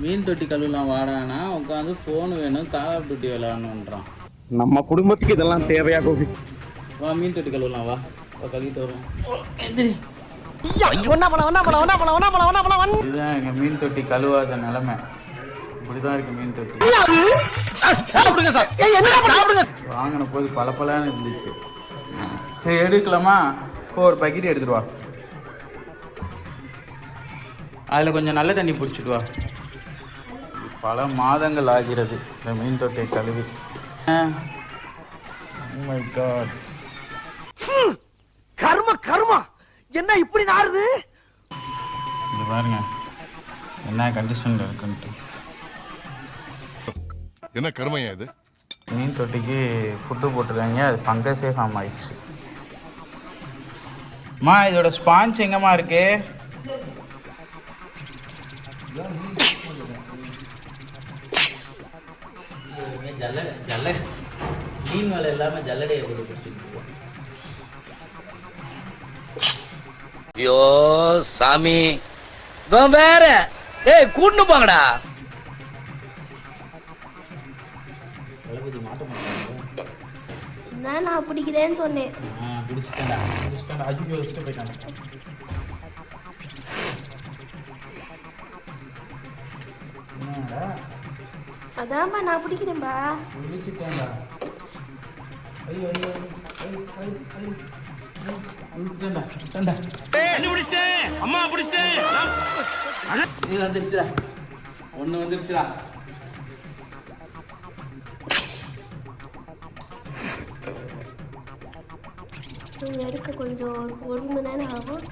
மீன் தொட்டி கழுவலாம் வாடானா உட்காந்து ஃபோன் வேணும் கால் ஆஃப் டியூட்டி விளாடணுன்றான். நம்ம குடும்பத்துக்கு இதெல்லாம் தேவையா கோபி? வா மீன் தொட்டி கழுவலாம் வா கழுவிட்டு வரும். எந்திரி. இதுதான் எங்கள் மீன் தொட்டி கழுவாத நிலைமை. இப்படிதான் இருக்கு மீன் தொட்டி. வாங்கின போது பலப்பலான்னு இருந்துச்சு. சரி எடுக்கலாமா? ஒரு பக்கெட் எடுத்துட்டு வா. அதில் கொஞ்சம் நல்ல தண்ணி பிடிச்சிட்டு வா. பல மாதங்கள் ஆகிறது இந்த மீன் தொட்டியை கழுவி. Oh my God. கர்மா என்ன இப்படி நாறுது? இது பாருங்க என்ன கண்டிஷன்ல இருக்குன்ட்டு. என்ன கர்மையா இது? மீன் தொட்டிக்கு ஃபுட்டு போட்டுருக்காங்க, அது ஃபங்கஸே ஃபார்ம் ஆயிடுச்சு. அம்மா இதோட ஸ்பாஞ்ச் எங்கம்மா இருக்கு? மீன் வேலை இல்லாமல் ஜல்லடையை போட்டு பிடிச்சிருக்கோம். ஐயோ சாமி வேற கூட்டு போங்கடா. தளபதி மாட்ட மாட்டாங்க. நான் பிடிக்கிறேன்னு சொன்னேன். பிடிச்சிட்டேன்டா அஜிக்கு வச்சுட்டு போயிட்டாங்க. அதான்ப்பா நான் பிடிக்கிறேன்பா. பிடிச்சிட்டேன்டா. ஐயோ அம்மா பிடிச்சிட்டேன். இது வந்துருச்சுடா, ஒன்று வந்துருச்சுடா. எடுக்க கொஞ்சம் 1 மணி நேரம் ஆகும்.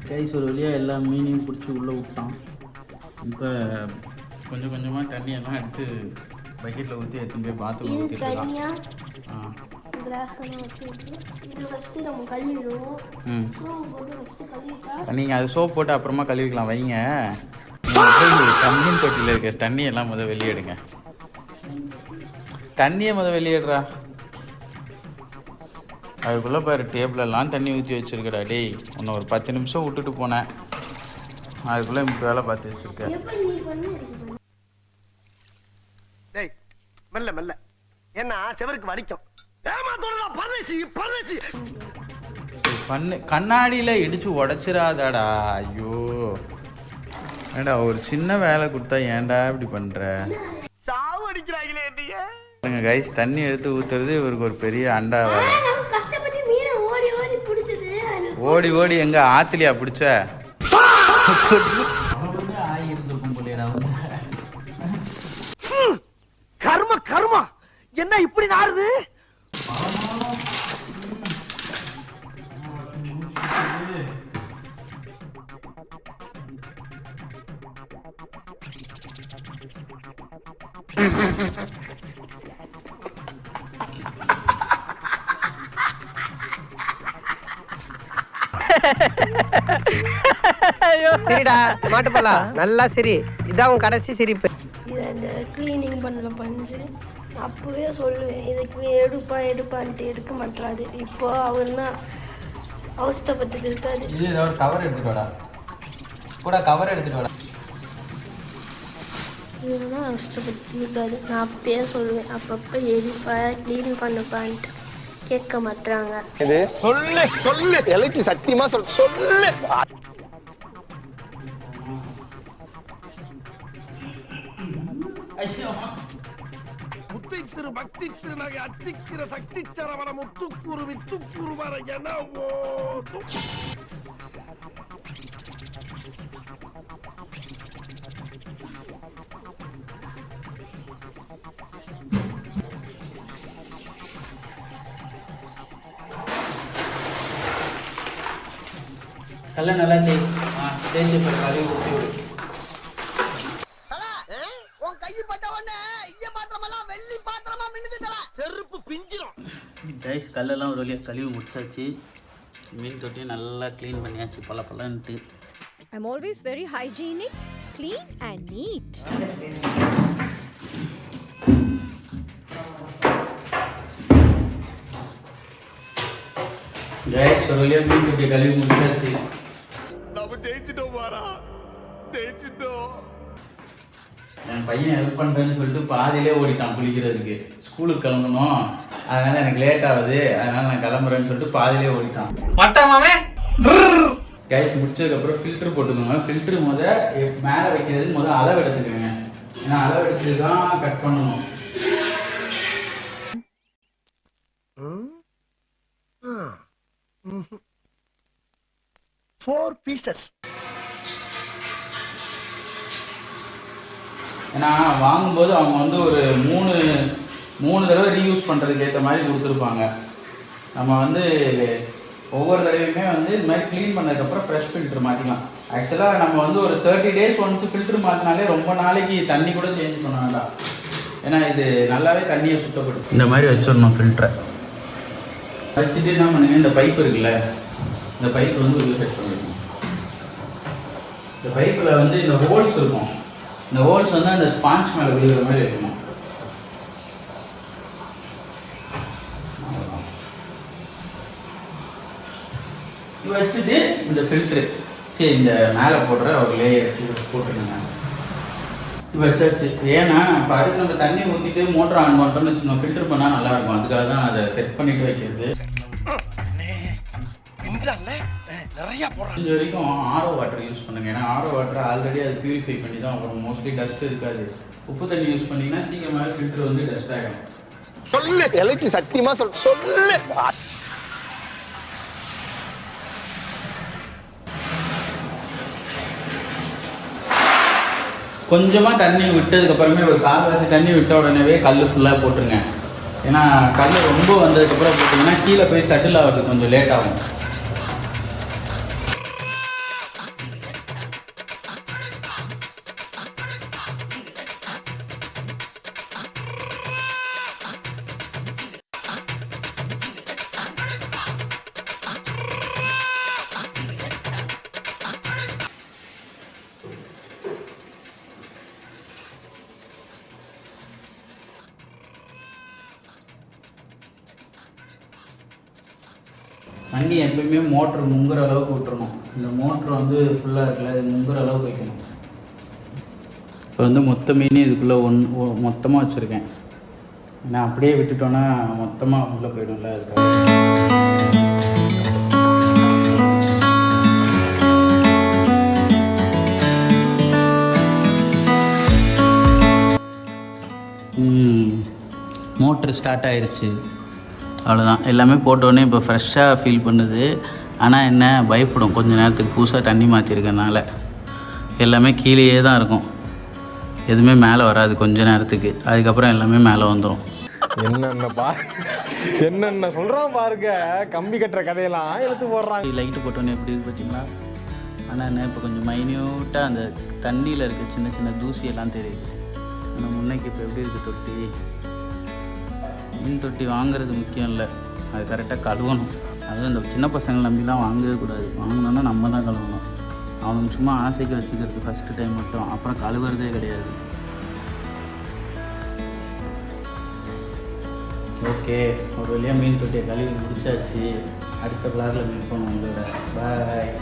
கைஸ் ஒரு வழியாக எல்லா மீனையும் பிடிச்சி உள்ளே விட்டான். இப்போ கொஞ்சம் கொஞ்சமாக தண்ணியெல்லாம் எடுத்து பக்கெட்டில் ஊற்றி எடுத்துன்னு போய் பாத்ரூம் ஊற்றிட்டுலாம். நீங்கள் அது சோப் போட்டு அப்புறமா கழுவிக்கலாம் வைங்க. மீன் தொட்டியில் இருக்க தண்ணியெல்லாம் முதல் வெளியேடுங்க. தண்ணியை வெளியேடுறா. அதுக்குள்ளே பாரு டேபிளெல்லாம் தண்ணி ஊற்றி வச்சுருக்கடா. டேய் உன்னை ஒரு 10 நிமிஷம் விட்டுட்டு போனேன், அதுக்குள்ளே வேலை பார்த்து வச்சுருக்கேன். டேய் மெல்ல மெல்ல என்ன செவருக்கு வலிக்கும். பண்ணு கண்ணாடியில் இடிச்சு உடச்சிடாதாடா. ஐயோ ஏண்டா ஒரு சின்ன வேலை கொடுத்தா ஏன்டா இப்படி பண்ணுற? சாவு அடிக்கிறாங்களே என்னைய. கைஸ் தண்ணி எடுத்து ஊற்றுறது இவருக்கு ஒரு பெரிய அண்டா வேலை. ஓடி ஓடி எங்க ஆத்துலியா பிடிச்ச? கர்மா என்ன இப்படி நாறுது? சரிடா மாட்டுப்பலா நல்லா சரி. இதான் உன் கடைசி சிரிப்பு. இது அந்த கிளீனிங் பண்ணல பஞ்சு அப்பவே சொல்லுவேன் இதுக்கு எடுப்பான்ட்டு எடுக்க மாட்டாரு. இப்போ அவர்னா அவஸ்தப்பட்டு இருக்காரு. இது ஒரு கவர் எடுத்துட்டு வாடா, கூட கவர் எடுத்துட்டு வாடா. இதுனா அவஸ்தப்பட்டு இருக்காரு. நான் அப்பயே சொல்லுவேன் அப்பப்போ எடுப்பா க்ளீன் பண்ணுப்பான்ட்டு கேட்க மாட்டாங்க. இது சொல்லு எலக்ட்ரி சத்தியமா சொல்லு. முத்தை திரு பக்தி திருநகை அத்திக்கிற சக்தி சரவண முத்துக்குரு வித்துக்குரு வர என கல்ல நல்லா தேய்ச்சி கழுவி ஊற்றி விடு. உன் கையை பட்ட உடனே இங்க பாத்திரமெல்லாம் வெள்ளி பாத்திரமா மின்னுது. செருப்பு பிஞ்சிரும். கைஸ் கல்லெல்லாம் ஒரு வழியாக கழுவி முடிச்சாச்சு. மீன் தொட்டியும் நல்லா க்ளீன் பண்ணியாச்சு பலன்ட்டு. I'm always very hygienic, clean and neat. Guys ஒரு வழியாக மீன் தொட்டியை கழுவி முடிச்சாச்சு. நம்ம ஜெயிச்சிட்டோம் பாரா, ஜெயிச்சிட்டோம். என் பையன் ஹெல்ப் பண்ணுறேன்னு சொல்லிட்டு பாதியிலே ஓடிட்டான் குளிக்கிறதுக்கு. ஸ்கூலுக்கு கிளம்பணும், அதனால் எனக்கு லேட் ஆகுது, அதனால் நான் கிளம்புறேன்னு சொல்லிட்டு பாதியிலே ஓடிட்டான். மட்டமாவே கைஸ் முடிச்சதுக்கப்புறம் ஃபில்ட்ரு போட்டுக்கோங்க. ஃபில்ட்ரு மேலே வைக்கிறது அளவு எடுத்துக்கோங்க. ஏன்னா அளவு எடுத்து தான் கட் பண்ணணும். 4 pieces. ஏன்னா வாங்கும்போது அவங்க ஒரு மூணு தடவை ரீயூஸ் பண்ணுறதுக்கு ஏற்ற மாதிரி கொடுத்துருப்பாங்க. நம்ம ஒவ்வொரு தடவையுமே இது மாதிரி க்ளீன் பண்ணதுக்கப்புறம் ஃப்ரெஷ் ஃபில்ட்ரு மாற்றிக்கலாம். ஆக்சுவலாக நம்ம ஒரு 30 days ஒன்ஸ் ஃபில்ட்ரு மாற்றினாலே ரொம்ப நாளைக்கு தண்ணி கூட சேஞ்ச் பண்ண வேண்டாம். ஏன்னா இது நல்லாவே தண்ணியை சுத்தப்படுத்தும். இந்த மாதிரி வச்சிடணும் ஃபில்டரை. வச்சுட்டு என்ன பண்ணுங்க, இந்த பைப் இருக்குல்ல, இந்த பைப் உள்ள செட் பண்ணிக்கணும். இந்த பைப்பில் இந்த ஹோல்ஸ் இருக்கும். இந்த ஹோல்ஸ் அந்த ஸ்பாஞ்ச் மேலே விழுகிற மாதிரி வைக்கணும். வச்சுட்டு இந்த ஃபில்ட்ரு இந்த மேலே போடுற ஒரு லேயர் போட்டுருங்க. வச்சாச்சு. ஏன்னா இப்போ அடுத்து நம்ம தண்ணி ஊற்றிட்டு மோட்டர் ஆன் பண்ணுறோம்னு வச்சுக்கோங்க, ஃபில்டர் பண்ணால் நல்லாயிருக்கும். அதுக்காக தான் அதை செட் பண்ணிட்டு வைக்கிறது. இது வரைக்கும் ஆரோ வாட்டர் யூஸ் பண்ணுங்க. ஏன்னா ஆரோ வாட்டர் ஆல்ரெடி அது பியூரிஃபை பண்ணி தான் வரும். மோஸ்ட்லி டஸ்ட் இருக்காது. உப்பு தண்ணி யூஸ் பண்ணிங்கன்னா சீக்கிரமாக ஃபில்டர் டஸ்ட் ஆகிடும். சொல்லு எலக்ட்ரிக் சத்தியமா சொல்லு. கொஞ்சமாக தண்ணி விட்டதுக்கப்புறமே ஒரு கால்வாசி தண்ணி விட்ட உடனே கல் ஃபுல்லாக போட்டுருங்க. ஏன்னா கல் ரொம்ப வந்ததுக்கப்புறம் போட்டிங்கன்னா கீழே போய் செட்டில் ஆகிறதுக்கு கொஞ்சம் லேட் ஆகும். தண்ணி எப்பவுமே மோட்ரு முங்குற அளவுக்கு விட்டுறணும். இந்த மோட்ரு ஃபுல்லாக இருக்குல்ல, இது முங்குற அளவுக்கு வைக்கணும். இப்போ மொத்த மீன் இதுக்குள்ளே மொத்தமாக வச்சுருக்கேன். ஏன்னா அப்படியே விட்டுட்டோன்னா மொத்தமாக உள்ளே போய்டும்ல, அதுக்காக. மோட்ரு ஸ்டார்ட் ஆயிடுச்சு. அவ்வளோதான். எல்லாமே போட்டோடனே இப்போ ஃப்ரெஷ்ஷாக ஃபீல் பண்ணுது. ஆனால் என்ன பயப்படும், கொஞ்சம் நேரத்துக்கு புதுசாக தண்ணி மாற்றிருக்கனால எல்லாமே கீழேயே தான் இருக்கும். எதுவுமே மேலே வராது கொஞ்ச நேரத்துக்கு. அதுக்கப்புறம் எல்லாமே மேலே வந்துடும். என்னென்ன சொல்கிறான் பாருங்க, கம்பி கட்டுற கதையெல்லாம் எடுத்து போடுறாங்க. லைட்டு போட்டோன்னே எப்படி இருக்குது பார்த்தீங்களா? ஆனால் என்ன இப்போ கொஞ்சம் மைன்யூட்டாக அந்த தண்ணியில் இருக்க சின்ன சின்ன தூசியெல்லாம் தெரியுது. ஆனால் முன்னைக்கு இப்போ எப்படி இருக்குது தொட்டி? மீன் தொட்டி வாங்குறது முக்கியம் இல்லை, அது கரெக்டாக கழுவணும். அதுவும் இந்த சின்ன பசங்களை நம்பிலாம் வாங்கவே கூடாது. வாங்கினோன்னா நம்ம தான் கழுவணும். அவனுக்கு சும்மா ஆசைக்கு வச்சுக்கிறது ஃபஸ்ட்டு டைம் மட்டும், அப்புறம் கழுவுறதே கிடையாது. ஓகே, ஒரு வழியாக மீன் தொட்டியை கழுவி முடிச்சாச்சு. அடுத்த பிளாகில் மீட் பண்ணுவோம். பாய்.